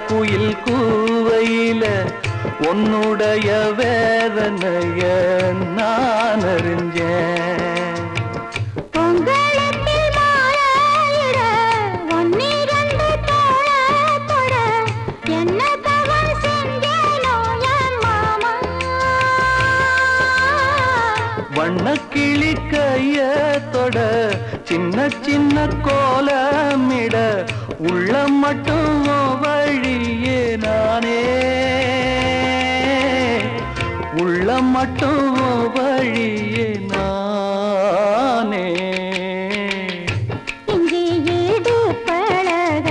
குயில் கூவையில உன்னுடைய வேதனைய நான் அறிஞ்சேன். வண்ணக்கிளி கையத்தொட சின்ன சின்ன கோலமிட உள்ள மட்டும் வழியே நானே உள்ள மட்டும் வழியே